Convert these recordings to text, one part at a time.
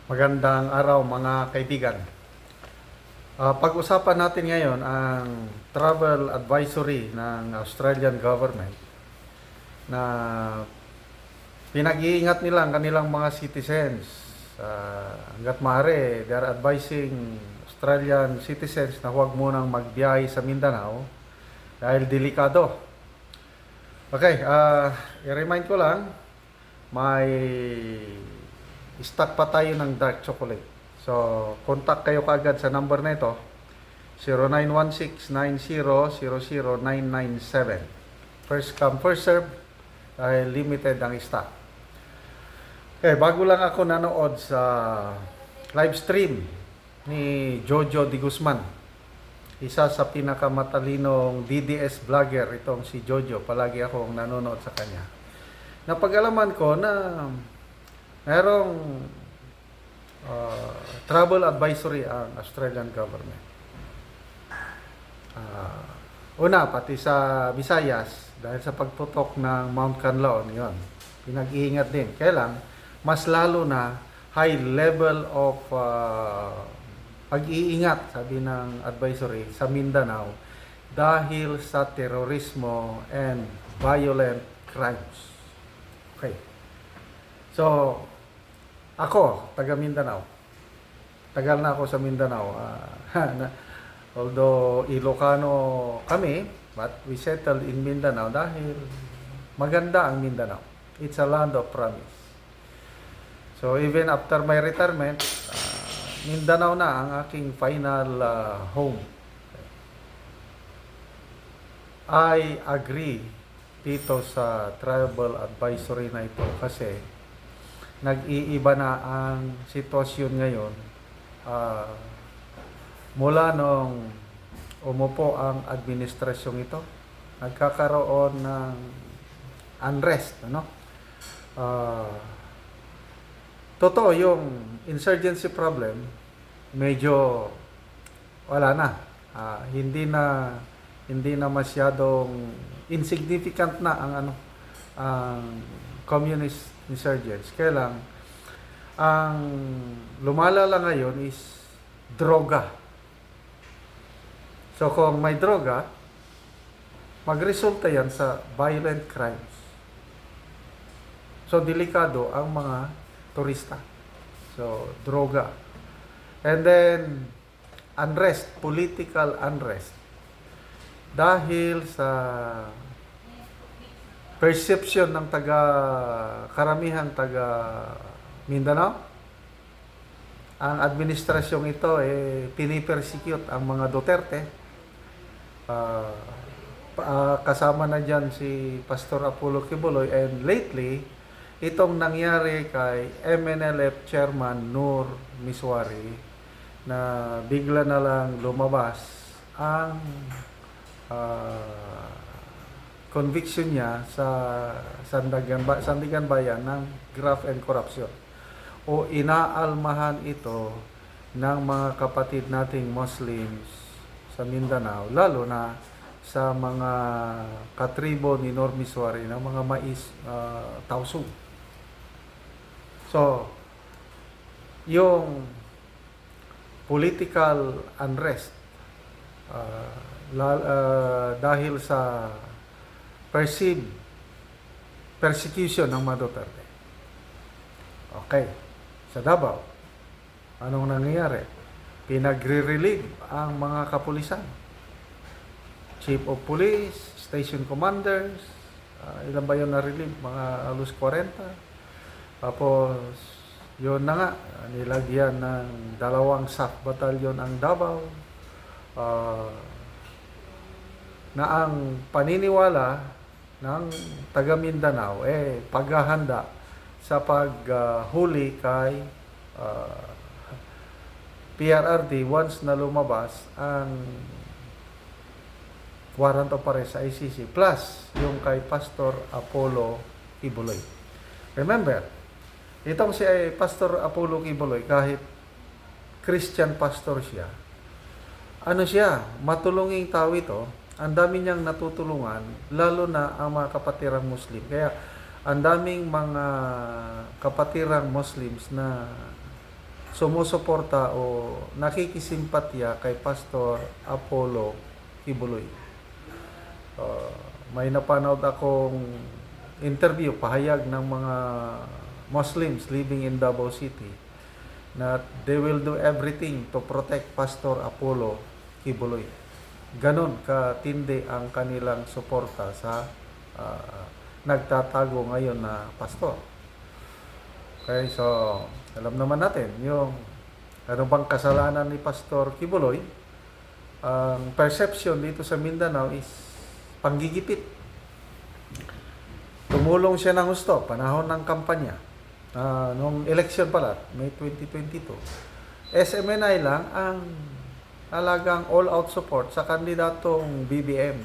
Magandang araw mga kaibigan. Pag-usapan natin ngayon ang travel advisory ng Australian government na pinag-iingat nila ang kanilang mga citizens. Hanggat maaari, they are advising Australian citizens na huwag munang magbiyahe sa Mindanao dahil delikado. Okay, i-remind ko lang, may stock pa tayo ng dark chocolate. So, contact kayo kagad sa number na ito, 0916-9000-997. First come, first serve, dahil limited ang stock. Okay, bago lang ako nanood sa live stream ni Jojo Di Guzman, isa sa pinakamatalinong DDS vlogger itong si Jojo. Palagi akong nanonood sa kanya. Napag-alaman ko na merong travel advisory ang Australian government. Una, pati sa Visayas, dahil sa pagputok ng Mount Canlaon, yun, pinag-iingat din. Kaya lang, mas lalo na high level of pag-iingat, sabi ng advisory, sa Mindanao dahil sa terorismo and violent crimes. Okay. So, ako, taga Mindanao. Tagal na ako sa Mindanao. Although Ilocano kami, but we settled in Mindanao dahil maganda ang Mindanao. It's a land of promise. So even after my retirement, Mindanao na ang aking final home. I agree dito sa travel advisory na ito kasi nag-iiba na ang sitwasyon ngayon mula nung umupo ang administrasyong ito. Nagkakaroon ng unrest, ano? Totoo, yung insurgency problem medyo wala na. Hindi na masyadong insignificant na ang communist insurgents. Kaya lang, ang lumalala ngayon is droga. So kung may droga, magresulta yan sa violent crimes. So delikado ang mga turista. So droga. And then unrest, political unrest. Dahil sa perception ng karamihang taga Mindanao, ang administrasyong ito pinipersecute ang mga Duterte. Kasama na dyan si Pastor Apollo Kibuloy, and lately itong nangyari kay MNLF Chairman Nur Miswari na bigla na lang lumabas ang conviction niya sa Sandigan Bayan ng graft and corruption, o inaalmahan ito ng mga kapatid nating Muslims sa Mindanao, lalo na sa mga katribo ni Nur Miswari ng mga Tausug. So, yung political unrest dahil sa perceived persecution ng mga Duterte. Okay. Sa Davao, anong nangyayari? Pinagre-relieve ang mga kapulisan. Chief of Police, Station Commanders, ilan ba yun na-relieve? Mga alos 40. Tapos, yun na nga, nilagyan ng 2 SAF batalyon ang Davao. Na ang paniniwala ng taga Mindanao paghahanda sa paghuli kay PRRD once na lumabas ang warrant of arrest sa ICC, plus yung kay Pastor Apollo Kibuloy. Remember, itong si Pastor Apollo Kibuloy, kahit Christian pastor siya, matulunging tao ito. Ang dami niyang natutulungan, lalo na ang mga kapatirang Muslim. Kaya ang daming mga kapatirang Muslims na sumusuporta o nakikisimpatya kay Pastor Apollo Kibuloy. Uh, may napanood akong interview, pahayag ng mga Muslims living in Davao City na they will do everything to protect Pastor Apollo Kibuloy. Ganon katindi ang kanilang suporta sa nagtatago ngayon na pastor. Okay, so alam naman natin yung ano bang kasalanan ni Pastor Kibuloy. Ang perception dito sa Mindanao is panggigipit. Tumulong siya ng gusto panahon ng kampanya. Nung election pala, May 2022. SMNI lang ang talagang all-out support sa kandidatong BBM.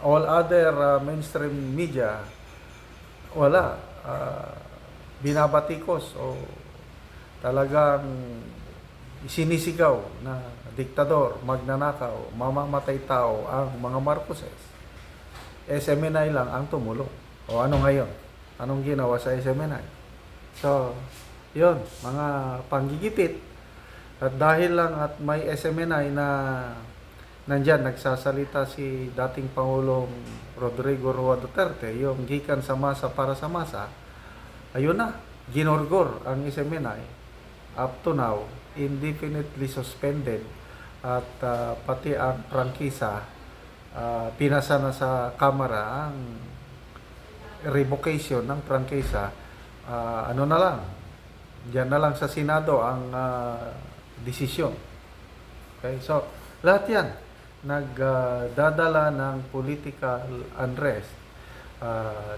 All other mainstream media, wala. Binabatikos o talagang sinisigaw na diktador, magnanakaw, mamamatay tao ang mga Marcoses. SMNI lang ang tumulong. O ano ngayon? Anong ginawa sa SMNI? So, yun, mga panggigipit. At dahil lang at may SMNI na nandyan, nagsasalita si dating Pangulong Rodrigo Roa Duterte, yung gikan sa masa para sa masa, ayun na, ginorgor ang SMNI. Up to now, indefinitely suspended at pati ang prangkisa, pinasa na sa Kamara ang revocation ng prangkisa. Ano na lang, diyan na lang sa Senado ang desisyon. Okay, so lahat yan nagdadala ng political unrest,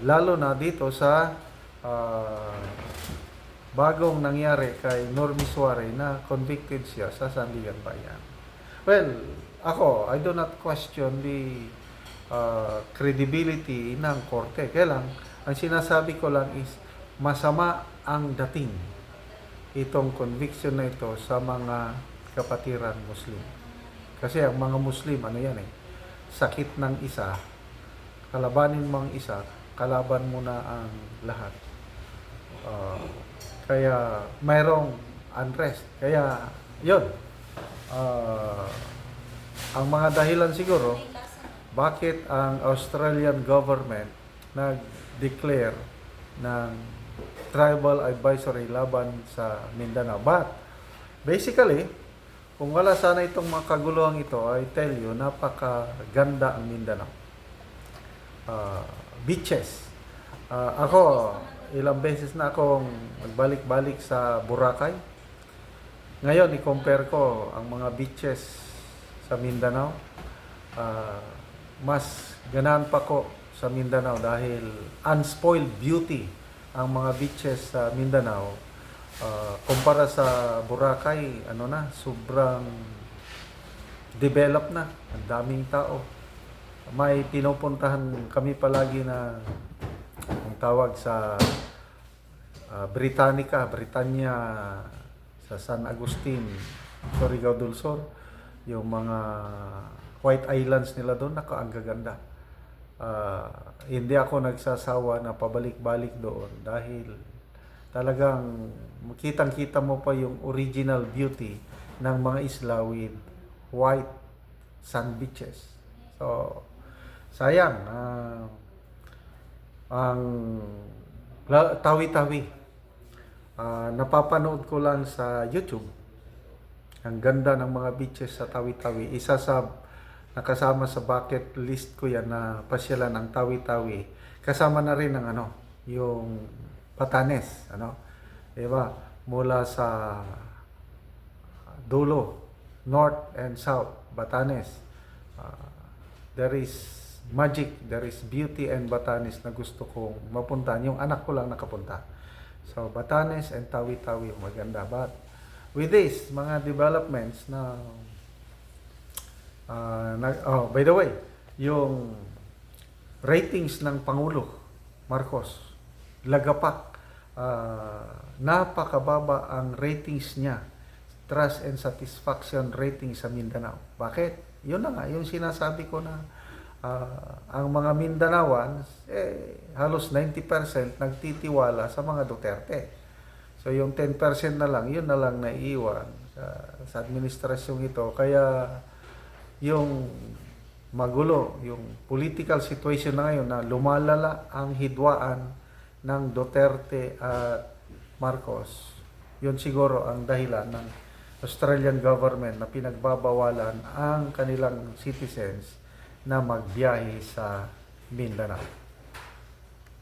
lalo na dito sa bagong nangyari kay Normie Suarez na convicted siya sa Sandigan Bayan. Well, ako, I do not question the credibility ng korte. Kaya lang, ang sinasabi ko lang is masama ang dating itong conviction na ito sa mga kapatiran Muslim. Kasi ang mga Muslim, ano yan sakit ng isa, kalabanin mo ang isa, kalaban mo na ang lahat. Kaya mayroong unrest. Kaya yun, ang mga dahilan siguro bakit ang Australian government nag-declare ng tribal advisory laban sa Mindanao. But basically, kung wala sana itong mga kaguluhan ito, I tell you, napakaganda ang Mindanao. Beaches. Ako, ilang beses na akong nagbalik-balik sa Boracay. Ngayon, i-compare ko ang mga beaches sa Mindanao. Mas ganahan pa ko sa Mindanao dahil unspoiled beauty ang mga beaches sa Mindanao. Kumpara sa Boracay, sobrang develop na. Ang daming tao. May pinupuntahan kami palagi na ang tawag sa Britannia, sa San Agustin, Surigao del Sur, yung mga White Islands nila doon, ang gaganda. Hindi ako nagsasawa na pabalik-balik doon dahil talagang kitang-kita mo pa yung original beauty ng mga isla with white sand beaches. So, sayang. Ang Tawi-Tawi, napapanood ko lang sa YouTube. Ang ganda ng mga beaches sa Tawi-Tawi. Isa sa nakasama sa bucket list ko yan na pasyalan ang Tawi-Tawi. Kasama na rin ang yung Batanes, diba? Mula sa dulo, north and south, Batanes. There is magic, there is beauty and Batanes na gusto kong mapuntahan. Yung anak ko lang nakapunta. So, Batanes and Tawi-Tawi, maganda. But with this, mga developments na by the way, yung ratings ng Pangulo Marcos, lagapak, napakababa ang ratings niya, trust and satisfaction rating sa Mindanao. Bakit? Yun na nga, yung sinasabi ko na ang mga Mindanaoans, halos 90% nagtitiwala sa mga Duterte. So yung 10% na lang, yun na lang naiiwan sa administrasyong ito. Kaya yung magulo, yung political situation na ngayon na lumalala ang hidwaan ng Duterte at Marcos, yun siguro ang dahilan ng Australian government na pinagbabawalan ang kanilang citizens na magbiyahe sa Mindanao.